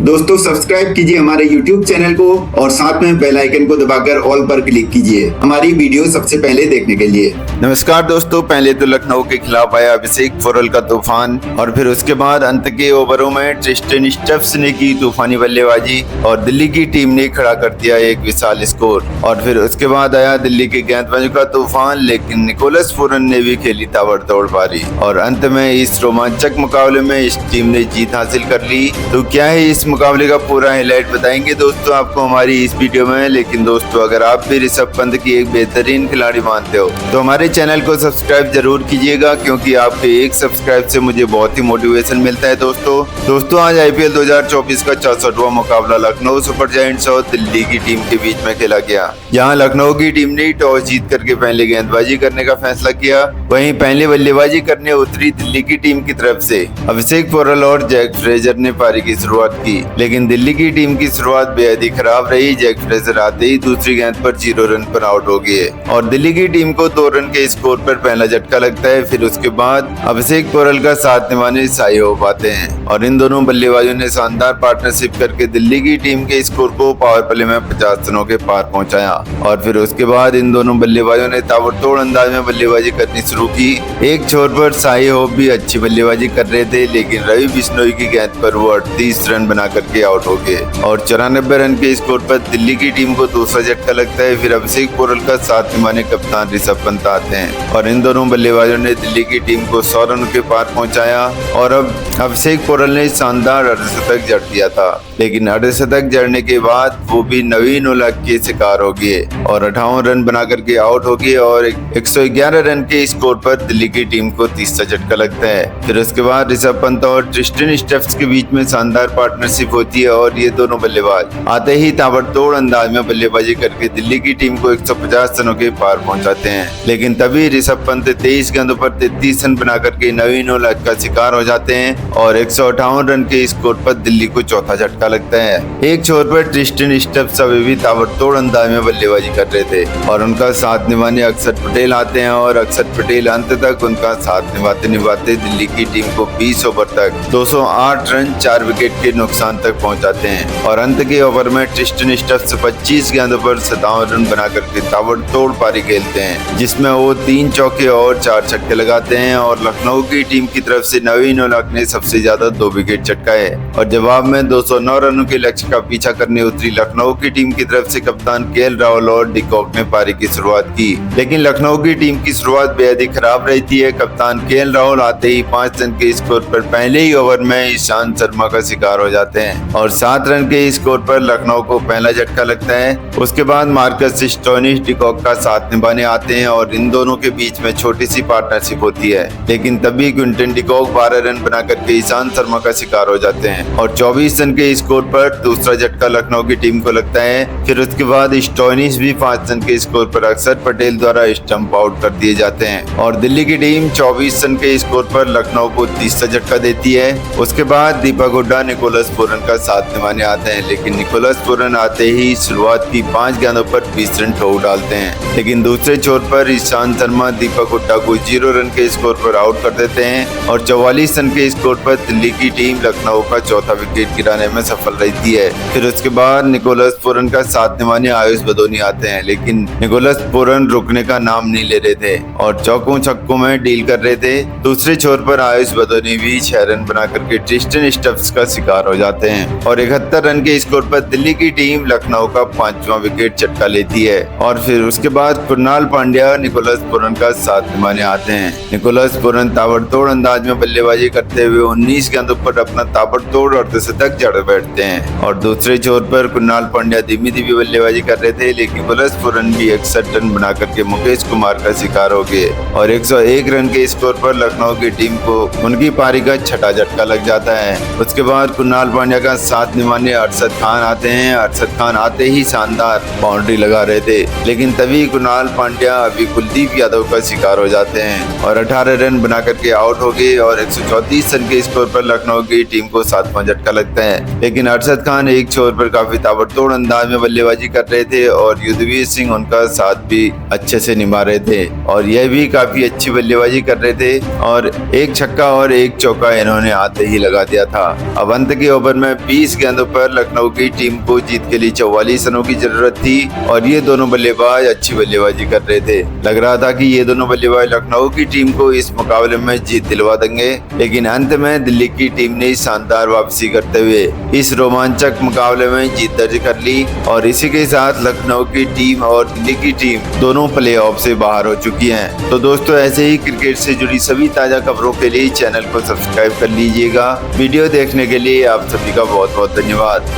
दोस्तों सब्सक्राइब कीजिए हमारे YouTube चैनल को और साथ में बेल आइकन को दबाकर ऑल पर क्लिक कीजिए हमारी वीडियो सबसे पहले देखने के लिए। नमस्कार दोस्तों, पहले तो लखनऊ के खिलाफ आया अभिषेक पोरल का तूफान और फिर उसके बाद अंत के ओवरों में ट्रिस्टन स्टफ्स ने की तूफानी बल्लेबाजी और दिल्ली की टीम ने खड़ा कर दिया एक विशाल स्कोर। और फिर उसके बाद आया दिल्ली के गेंदबाजों का तूफान, लेकिन निकोलस पूरन ने भी खेली ताबड़तोड़ पारी और अंत में इस रोमांचक मुकाबले में इस टीम ने जीत हासिल कर ली। तो क्या है इस मुकाबले का पूरा हाईलाइट बताएंगे दोस्तों आपको हमारी इस वीडियो में। लेकिन दोस्तों अगर आप भी ऋषभ पंत की एक बेहतरीन खिलाड़ी मानते हो तो हमारे चैनल को सब्सक्राइब जरूर कीजिएगा, क्योंकि आपके एक सब्सक्राइब से मुझे बहुत ही मोटिवेशन मिलता है। दोस्तों आज आईपीएल 2024 का 64वां मुकाबला लखनऊ सुपर जायंट्स और दिल्ली की टीम के बीच में खेला गया। यहाँ लखनऊ की टीम ने टॉस जीत करके पहले गेंदबाजी करने का फैसला किया, वहीं पहले बल्लेबाजी करने उतरी दिल्ली की टीम की तरफ से अभिषेक पोरल और जैक फ्रेजर ने पारी की शुरुआत की। लेकिन दिल्ली की टीम की शुरुआत बेहद ही खराब रही। जैक फ्रेजर आते ही दूसरी गेंद पर 0 रन पर आउट हो गए और दिल्ली की टीम को 2 रन के स्कोर पर पहला झटका लगता है। फिर उसके बाद अभिषेक पोरल का साथ निभाने शाही हो पाते हैं और इन दोनों बल्लेबाजों ने शानदार पार्टनरशिप करके दिल्ली की टीम के स्कोर को पावर प्ले में 50 रनों के पार पहुंचाया। और फिर उसके बाद इन दोनों बल्लेबाजों ने ताबड़तोड़ अंदाज में बल्लेबाजी करनी शुरू की। एक छोर पर शाही होप भी अच्छी बल्लेबाजी कर रहे थे, लेकिन रवि बिश्नोई की गेंद पर वो 38 रन बना करके आउट हो गए और 94 रन के स्कोर पर दिल्ली की टीम को दूसरा झटका लगता है। फिर अभिषेक पोरल का साथ निभाने कप्तान ऋषभ पंत आते हैं और इन दोनों बल्लेबाजों ने दिल्ली की टीम को 100 रन के पार पहुंचाया। और अब अभिषेक पोरल ने शानदार अर्धशतक जड़ दिया था, लेकिन अर्धशतक जड़ने के बाद वो भी नवीन उलझ के शिकार हो गए और 58 रन बना करके आउट हो गए और 111 रन के स्कोर पर दिल्ली की टीम को तीसरा झटका लगता है। फिर उसके बाद ऋषभ पंत और ट्रिस्टन स्टफ्स के बीच में शानदार पार्टनरशिप होती है और ये दोनों बल्लेबाज आते ही ताबड़तोड़ अंदाज में बल्लेबाजी करके दिल्ली की टीम को 150 रनों के पार पहुंचाते हैं। लेकिन तभी ऋषभ पंत 23 गेंदों पर 33 रन बना करके नवीन उलझ का शिकार हो जाते हैं और 158 रन के स्कोर पर दिल्ली को चौथा झटका लगता है। एक छोर पर ट्रिस्टन स्टफ्स अभी भी ताबड़तोड़ अंदाज में बल्लेबाजी कर रहे थे और उनका साथ निभाने अक्षर पटेल आते हैं और अक्षर पटेल अंत तक उनका साथ निभाते दिल्ली की टीम को 20 ओवर तक 208 रन 4 विकेट के नुकसान तक पहुंचाते हैं। और अंत के ओवर में ट्रिस्टन स्टफ्स 25 गेंदों पर 57 रन बना करके ताबड़तोड़ पारी खेलते हैं, जिसमें वो 3 चौके और 4 छक्के लगाते हैं और लखनऊ की टीम की तरफ से नवीन उलझ ने सबसे ज्यादा 2 विकेट चटकाए और जवाब में 209 रनों के लक्ष्य का पीछा करने उतरी लखनऊ की टीम की तरफ से कप्तान केएल राहुल और डिकॉक ने पारी की शुरुआत की। लेकिन लखनऊ की टीम की शुरुआत बेहद ही खराब रहती है। कप्तान केएल राहुल आते ही 5 रन के स्कोर पर पहले ही ओवर में ईशांत शर्मा का शिकार हो जाते हैं और 7 रन के स्कोर पर लखनऊ को पहला झटका लगता है। उसके बाद मार्कस स्टोइनिस डिकॉक का साथ निभाने आते हैं और इन दोनों के बीच में छोटी सी पार्टनरशिप होती है। लेकिन तभी क्विंटन डिकॉक 12 रन बना करके ईशांत शर्मा का शिकार हो जाते हैं और 24 रन के स्कोर पर दूसरा झटका लखनऊ की टीम को लगता है। फिर उसके बाद स्टोइनिस भी 5 रन के स्कोर पर अक्षर पटेल द्वारा स्टंप आउट कर दिए जाते हैं और दिल्ली की टीम 24 रन के स्कोर पर लखनऊ को तीसरा झटका देती है। उसके बाद दीपक हुड्डा निकोलस पूरन का साथ निभाने आते हैं, लेकिन निकोलस पूरन आते ही शुरुआत की 5 गेंदों पर 20 रन ठोक डालते हैं। लेकिन दूसरे छोर पर ईशांत शर्मा दीपक हुड्डा को 0 रन के स्कोर पर आउट कर देते हैं और 44 रन के स्कोर पर दिल्ली की टीम लखनऊ का चौथा विकेट गिराने में सफल रहती है। फिर उसके बाद निकोलस पूरन का साथ निभाने आयुष बदोनी आते हैं, लेकिन निकोलस पूरन रुकने का नाम नहीं ले रहे थे और चौकों छक्कों में डील कर रहे थे। दूसरे छोर पर आयुष बदोनी भी 6 रन बना करके ट्रिस्टन स्टफ्स का शिकार हो जाते हैं और 71 रन के स्कोर पर दिल्ली की टीम लखनऊ का 5वां विकेट चटका लेती है। और फिर उसके बाद कृणाल पांड्या निकोलस पूरन का साथ निभाने आते हैं। निकोलस पूरन ताबड़तोड़ अंदाज में बल्लेबाजी करते हुए 19 गेंदों पर अपना ताबड़तोड़ अर्धशतक जड़ बैठते हैं और दूसरे छोर पर कृणाल पांड्या धीमी बल्लेबाजी कर रहे थे, लेकिन निकोलस पूरन भी 61 रन बना करके मुकेश कुमार का शिकार हो गए और 101 रन के स्कोर पर लखनऊ की टीम को उनकी पारी का छठा झटका लग जाता है। उसके बाद कृणाल पांड्या का साथ निभाने अरशद खान आते हैं। अरशद खान आते ही शानदार बाउंड्री लगा रहे थे, लेकिन तभी कृणाल पांड्या अभी कुलदीप यादव का शिकार हो जाते हैं और 18 रन बना करके आउट हो गए और 134 रन के स्कोर पर लखनऊ की टीम को 7वां झटका लगता है। लेकिन अरशद खान एक छोर पर काफी ताबड़तोड़ अंदाज में बल्लेबाजी कर रहे थे और युद्धवीर सिंह उनका साथ भी अच्छे से निभा रहे थे और यह भी काफी अच्छी बल्लेबाजी कर रहे थे और एक छक्का और एक चौका इन्होंने आते ही लगा दिया था। अब अंत के ओवर में 20 गेंदों पर लखनऊ की टीम को जीत के लिए 44 रनों की जरूरत थी और ये दोनों बल्लेबाज अच्छी बल्लेबाजी कर रहे थे। लग रहा था कि ये दोनों बल्लेबाज लखनऊ की टीम को इस मुकाबले में जीत दिलवा देंगे, लेकिन अंत में दिल्ली की टीम ने शानदार वापसी करते हुए इस रोमांचक मुकाबले में जीत दर्ज कर ली और इसी के साथ लखनऊ की टीम और दिल्ली की टीम दोनों प्लेऑफ से बाहर हो चुकी हैं। तो दोस्तों ऐसे ही क्रिकेट से जुड़ी सभी ताजा खबरों के लिए चैनल को सब्सक्राइब कर लीजिएगा। वीडियो देखने के लिए आप सभी का बहुत बहुत धन्यवाद।